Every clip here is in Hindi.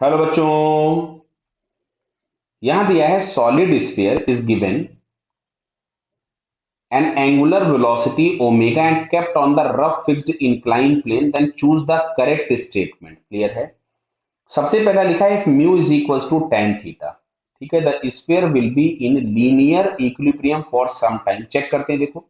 हेलो बच्चों। यहां दिया है solid sphere is given an angular velocity omega and kept on the rough fixed incline plane then choose the correct statement. Clear है। सबसे पहला लिखा है mu is equal to tan theta. ठीक है। The sphere will be in linear equilibrium for some time. Check करते हैं। देखो,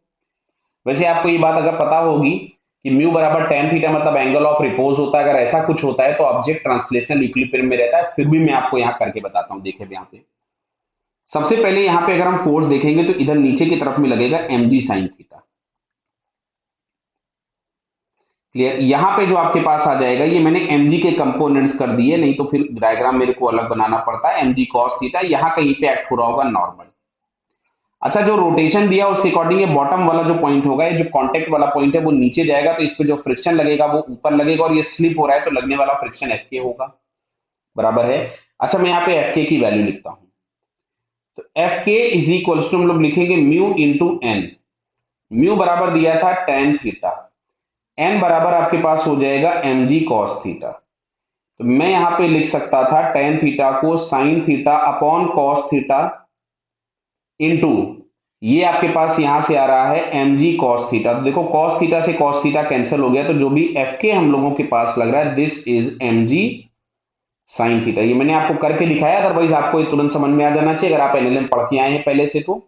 वैसे आपको ये बात अगर पता होगी कि म्यू बराबर टेन थीटा मतलब एंगल ऑफ रिपोज होता है। अगर ऐसा कुछ होता है तो ऑब्जेक्ट ट्रांसलेशनल इक्विलिब्रियम में रहता है। फिर भी मैं आपको यहाँ करके बताता हूँ। देखिए यहाँ पे सबसे पहले यहाँ पे अगर हम फोर्स देखेंगे तो इधर नीचे की तरफ में लगेगा mg साइन थीटा। क्लियर। यहाँ पे जो आपके पास आ जाएगा, ये मैंने mg के कंपोनेंट्स कर दिए, नहीं तो फिर डायग्राम मेरे को अलग बनाना पड़ता है। mg cos थीटा यहाँ कहीं पे एक्ट हो रहा होगा नॉर्मल। अच्छा, जो रोटेशन दिया उसके अकॉर्डिंग ये बॉटम वाला जो पॉइंट होगा, ये जो कांटेक्ट वाला पॉइंट है वो नीचे जाएगा, तो इस पे जो फ्रिक्शन लगेगा वो ऊपर लगेगा, और ये स्लिप हो रहा है तो लगने वाला फ्रिक्शन एफ के होगा। बराबर है। अच्छा, मैं यहाँ पे एफ के की वैल्यू लिखता हूँ। तो एफ के इज इक्वल टू हम लोग लिखेंगे म्यू इंटू एन। म्यू बराबर दिया था टेन थीटा, एन बराबर आपके पास हो जाएगा एम जी कॉस थीटा। तो मैं यहां पे लिख सकता था टेन थीटा को sine theta upon cos theta into ये आपके पास यहां से आ रहा है एम जी कॉस थीटा। तो देखो कॉस थीटा से कॉस थीटा कैंसिल हो गया, तो जो भी एफ के हम लोगों के पास लग रहा है this is m g sine theta. ये मैंने आपको करके दिखाया, अदरवाइज आपको ये तुरंत समझ में आ जाना चाहिए अगर आप एनएलएम पढ़ के आए हैं पहले से। तो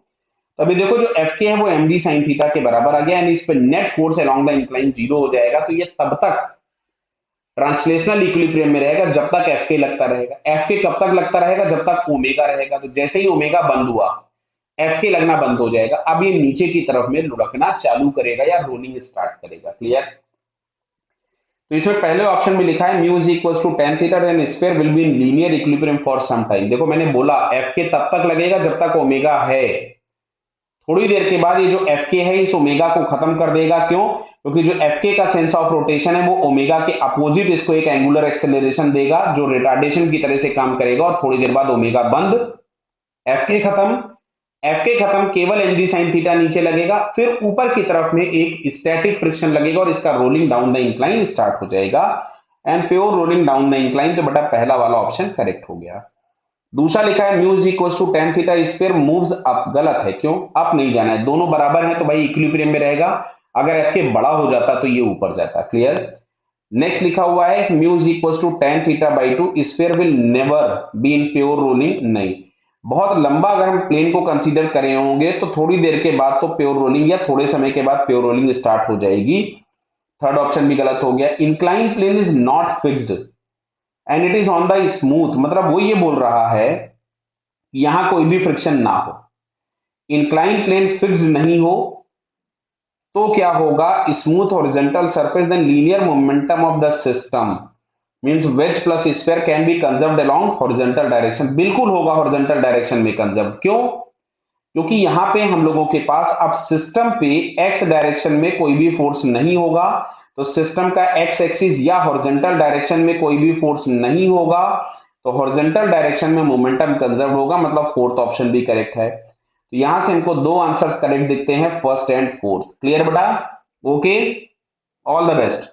अभी देखो जो एफ के है वो एम डी साइन थीटा के बराबर आ गया, एंड इस पे net force along the incline zero हो जाएगा। तो ये तब तक ट्रांसलेशनल इक्विलिब्रियम में रहेगा जब तक एफ के लगता रहेगा। एफ के कब तक लगता रहेगा? जब तक ओमेगा रहेगा। तो जैसे ही ओमेगा बंद हुआ एफ के लगना बंद हो जाएगा। अब ये नीचे की तरफ में लुढ़कना चालू करेगा या रोलिंग स्टार्ट करेगा। क्लियर। तो इसमें पहले ऑप्शन में लिखा है mu is equal to tan theta then square will be in linear equilibrium for some time. देखो मैंने बोला एफ के तब तक लगेगा जब तक ओमेगा है। थोड़ी देर के बाद ये जो एफ के है इस ओमेगा को खत्म कर देगा। क्यों? क्योंकि जो एफ के का सेंस ऑफ रोटेशन है वो ओमेगा के अपोजिट इसको एक एंगुलर एक्सेलरेशन देगा जो रिटार्डेशन की तरह से काम करेगा, और थोड़ी देर बाद ओमेगा बंद, एफ के खत्म। एफ के खत्म, केवल एम डी साइन थीटा नीचे लगेगा, फिर ऊपर की तरफ में एक स्टैटिक फ्रिक्शन लगेगा और इसका rolling down the incline start हो जाएगा। And pure rolling down the incline, तो बेटा पहला वाला ऑप्शन करेक्ट हो गया। दूसरा लिखा है mu is equal to tan theta square moves up. गलत है। क्यों? अप नहीं जाना है, दोनों बराबर है तो भाई इक्विलिब्रियम में रहेगा। अगर एफ के बड़ा हो जाता तो ये ऊपर जाता। क्लियर। नेक्स्ट लिखा हुआ है mu is equal to tan theta by two square will never be in pure rolling. नहीं, बहुत लंबा अगर हम प्लेन को कंसीडर करे होंगे तो थोड़ी देर के बाद तो प्योर रोलिंग या थोड़े समय के बाद प्योर रोलिंग स्टार्ट हो जाएगी। थर्ड ऑप्शन भी गलत हो गया। Incline plane is not fixed and it is on the smooth, मतलब वो ये बोल रहा है यहां कोई भी फ्रिक्शन ना हो, इंक्लाइन प्लेन फिक्स्ड नहीं हो, तो क्या होगा? Smooth horizontal surface then linear momentum of the system means wedge plus square can be conserved along horizontal direction. बिल्कुल होगा हॉरिजॉन्टल डायरेक्शन में कंजर्व। क्यों? क्योंकि यहां पे हम लोगों के पास अब सिस्टम पे एक्स डायरेक्शन में कोई भी फोर्स नहीं होगा, तो सिस्टम का एक्स एक्सिस या हॉरिजॉन्टल डायरेक्शन में कोई भी फोर्स नहीं होगा, तो हॉरिजॉन्टल डायरेक्शन में मोमेंटम कंजर्व होगा, मतलब फोर्थ ऑप्शन भी करेक्ट है। तो यहां से हमको दो आंसर्स करेक्ट दिखते हैं, फर्स्ट एंड फोर्थ। क्लियर बेटा? Okay, all the best.